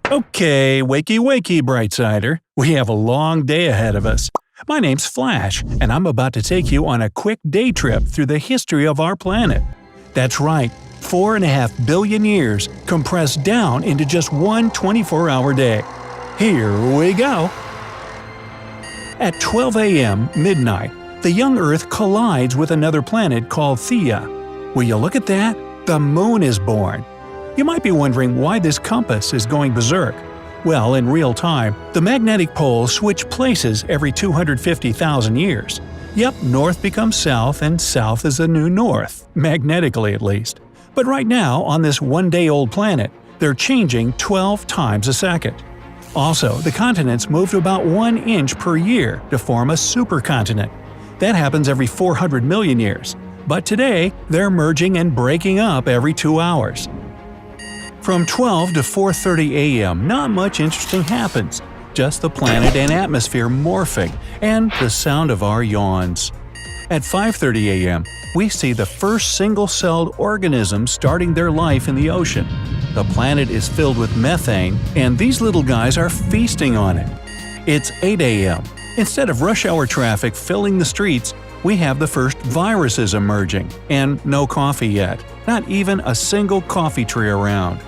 Okay, wakey wakey, Brightsider. We have a long day ahead of us. My name's Flash, and I'm about to take you on a quick day trip through the history of our planet. That's right, 4.5 billion years compressed down into just one 24-hour day. Here we go! At 12 a.m. midnight, the young Earth collides with another planet called Theia. Will you look at that? The Moon is born. You might be wondering why this compass is going berserk. Well, in real time, the magnetic poles switch places every 250,000 years. Yep, north becomes south and south is the new north, magnetically at least. But right now, on this one-day-old planet, they're changing 12 times a second. Also, the continents moved about 1 inch per year to form a supercontinent. That happens every 400 million years. But today, they're merging and breaking up every 2 hours. From 12 to 4:30 a.m., not much interesting happens. Just the planet and atmosphere morphing, and the sound of our yawns. At 5:30 a.m., we see the first single-celled organisms starting their life in the ocean. The planet is filled with methane, and these little guys are feasting on it. It's 8 a.m. Instead of rush hour traffic filling the streets, we have the first viruses emerging, and no coffee yet. Not even a single coffee tree around.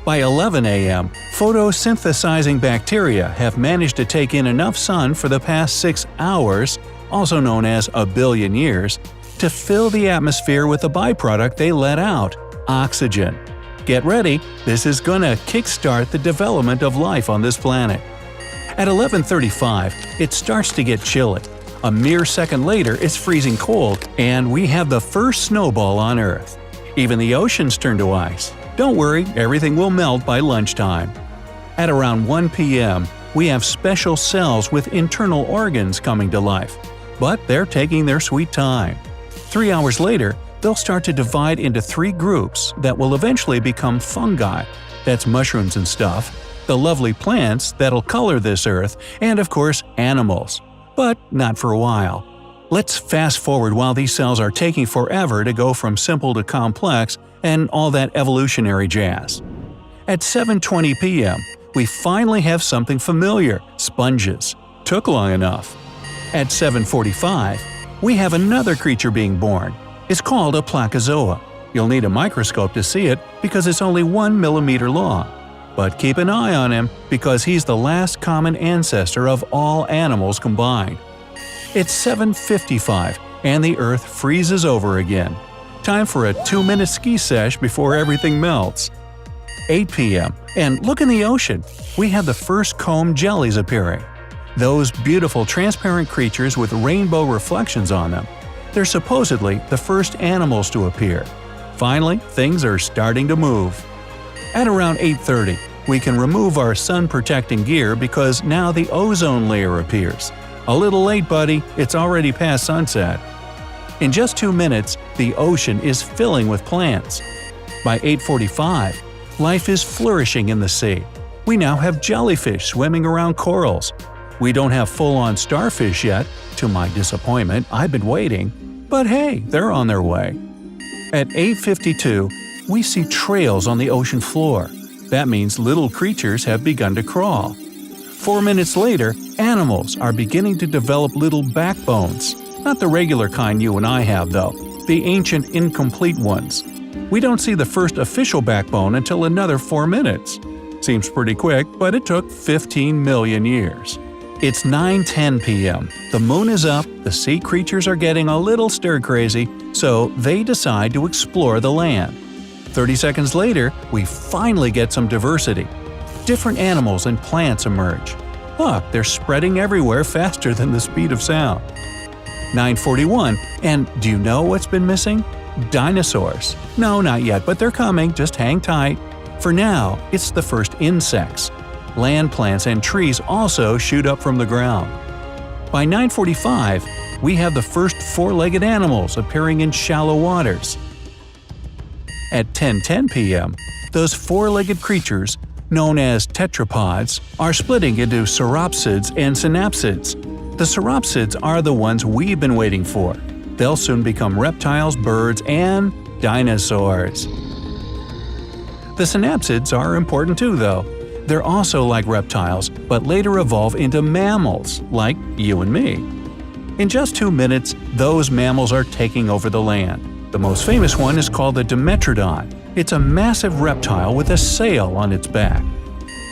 By 11 a.m., photosynthesizing bacteria have managed to take in enough sun for the past 6 hours, also known as a billion years, to fill the atmosphere with the byproduct they let out – oxygen. Get ready, this is gonna kickstart the development of life on this planet. At 11:35, it starts to get chilly. A mere second later, it's freezing cold, and we have the first snowball on Earth. Even the oceans turn to ice. Don't worry, everything will melt by lunchtime. At around 1 p.m., we have special cells with internal organs coming to life. But they're taking their sweet time. 3 hours later, they'll start to divide into 3 groups that will eventually become fungi. That's mushrooms and stuff, the lovely plants that'll color this Earth, and of course, animals. But not for a while. Let's fast forward while these cells are taking forever to go from simple to complex and all that evolutionary jazz. At 7:20 p.m., we finally have something familiar – sponges. Took long enough. At 7:45, we have another creature being born. It's called a placozoa. You'll need a microscope to see it because it's only 1 millimeter long. But keep an eye on him because he's the last common ancestor of all animals combined. It's 7:55 and the Earth freezes over again. Time for a 2-minute ski sesh before everything melts. 8 p.m. and look in the ocean. We have the first comb jellies appearing. Those beautiful transparent creatures with rainbow reflections on them. They're supposedly the first animals to appear. Finally, things are starting to move. At around 8:30, we can remove our sun-protecting gear because now the ozone layer appears. A little late, buddy, it's already past sunset. In just 2 minutes, the ocean is filling with plants. By 8:45, life is flourishing in the sea. We now have jellyfish swimming around corals. We don't have full-on starfish yet. To my disappointment, I've been waiting. But hey, they're on their way. At 8:52, we see trails on the ocean floor. That means little creatures have begun to crawl. 4 minutes later, animals are beginning to develop little backbones. Not the regular kind you and I have, though. The ancient incomplete ones. We don't see the first official backbone until another 4 minutes. Seems pretty quick, but it took 15 million years. It's 9:10 p.m. The moon is up, the sea creatures are getting a little stir-crazy, so they decide to explore the land. 30 seconds later, we finally get some diversity. Different animals and plants emerge. Look, they're spreading everywhere faster than the speed of sound. 9:41, and do you know what's been missing? Dinosaurs. No, not yet, but they're coming, just hang tight. For now, it's the first insects. Land plants and trees also shoot up from the ground. By 9:45, we have the first four-legged animals appearing in shallow waters. At 10:10 p.m., those four-legged creatures, known as tetrapods, are splitting into sauropsids and synapsids. The sauropsids are the ones we've been waiting for. They'll soon become reptiles, birds, and dinosaurs. The synapsids are important too, though. They're also like reptiles, but later evolve into mammals, like you and me. In just 2 minutes, those mammals are taking over the land. The most famous one is called the Dimetrodon. It's a massive reptile with a sail on its back.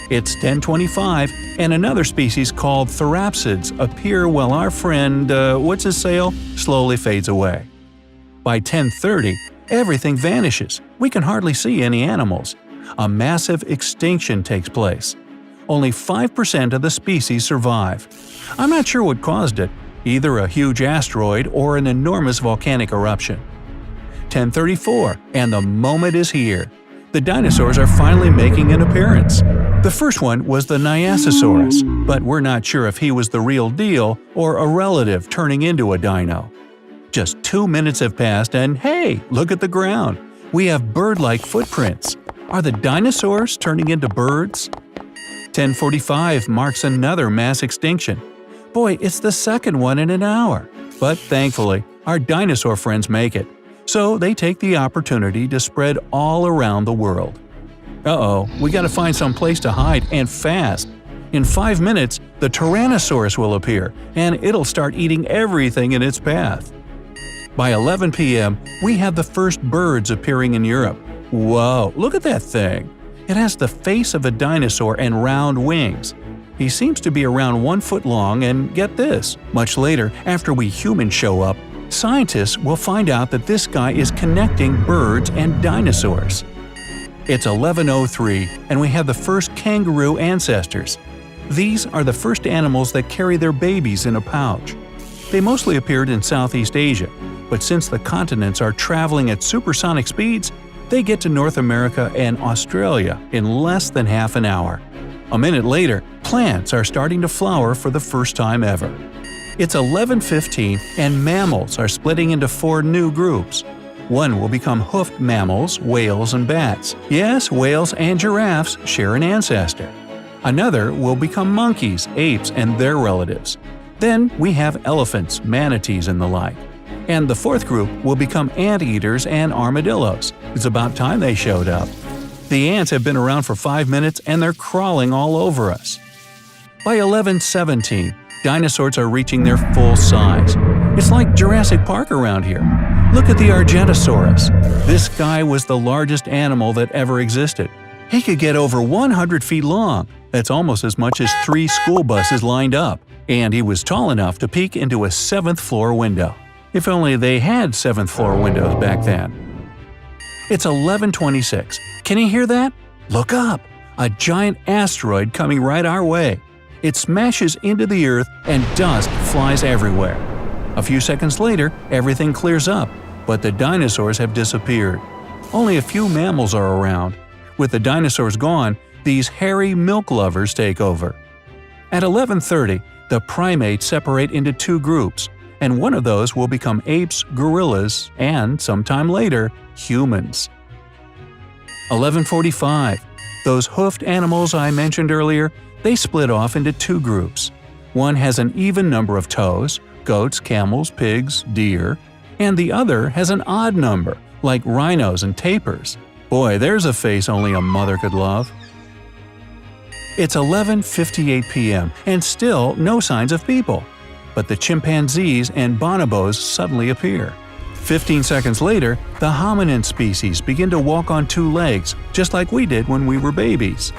It's 10:25, and another species called therapsids appear while our friend, what's his sail, slowly fades away. By 10:30, everything vanishes. We can hardly see any animals. A massive extinction takes place. Only 5% of the species survive. I'm not sure what caused it, either a huge asteroid or an enormous volcanic eruption. 10:34, and the moment is here. The dinosaurs are finally making an appearance. The first one was the Nyasasaurus, but we're not sure if he was the real deal or a relative turning into a dino. Just 2 minutes have passed and hey, look at the ground. We have bird-like footprints. Are the dinosaurs turning into birds? 10:45 marks another mass extinction. Boy, it's the second one in an hour. But thankfully, our dinosaur friends make it. So they take the opportunity to spread all around the world. Uh-oh, we gotta find some place to hide, and fast. In 5 minutes, the Tyrannosaurus will appear, and it'll start eating everything in its path. By 11 p.m., we have the first birds appearing in Europe. Whoa, look at that thing! It has the face of a dinosaur and round wings. He seems to be around 1 foot long, and get this, much later, after we humans show up, scientists will find out that this guy is connecting birds and dinosaurs. It's 11:03, and we have the first kangaroo ancestors. These are the first animals that carry their babies in a pouch. They mostly appeared in Southeast Asia, but since the continents are traveling at supersonic speeds, they get to North America and Australia in less than half an hour. A minute later, plants are starting to flower for the first time ever. It's 11:15, and mammals are splitting into 4 new groups. One will become hoofed mammals, whales, and bats. Yes, whales and giraffes share an ancestor. Another will become monkeys, apes, and their relatives. Then we have elephants, manatees, and the like. And the 4th group will become anteaters and armadillos. It's about time they showed up. The ants have been around for 5 minutes and they're crawling all over us. By 11:17, dinosaurs are reaching their full size. It's like Jurassic Park around here. Look at the Argentasaurus. This guy was the largest animal that ever existed. He could get over 100 feet long. That's almost as much as 3 school buses lined up. And he was tall enough to peek into a 7th floor window. If only they had 7th floor windows back then. It's 11:26. Can you hear that? Look up! A giant asteroid coming right our way. It smashes into the Earth and dust flies everywhere. A few seconds later, everything clears up, but the dinosaurs have disappeared. Only a few mammals are around. With the dinosaurs gone, these hairy milk lovers take over. At 11:30, the primates separate into 2 groups, and one of those will become apes, gorillas, and, sometime later, humans. 11:45. Those hoofed animals I mentioned earlier, they split off into 2 groups. One has an even number of toes, goats, camels, pigs, deer, and the other has an odd number, like rhinos and tapirs. Boy, there's a face only a mother could love. It's 11:58 p.m. and still no signs of people. But the chimpanzees and bonobos suddenly appear. 15 seconds later, the hominin species begin to walk on 2 legs, just like we did when we were babies.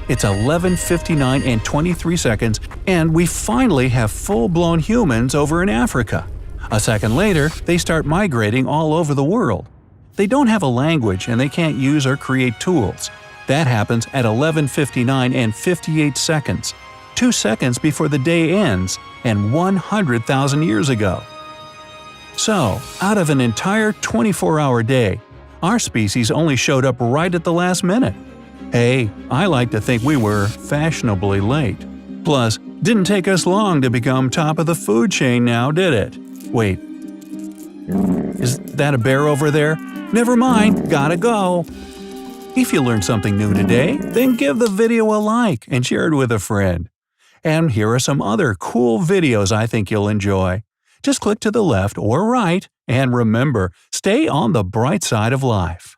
It's 11:59 and 23 seconds, and we finally have full-blown humans over in Africa. A second later, they start migrating all over the world. They don't have a language and they can't use or create tools. That happens at 11:59 and 58 seconds, 2 seconds before the day ends, and 100,000 years ago. So, out of an entire 24-hour day, our species only showed up right at the last minute. Hey, I like to think we were fashionably late. Plus, didn't take us long to become top of the food chain now, did it? Wait. Is that a bear over there? Never mind, gotta go. If you learned something new today, then give the video a like and share it with a friend. And here are some other cool videos I think you'll enjoy. Just click to the left or right, and remember, stay on the bright side of life.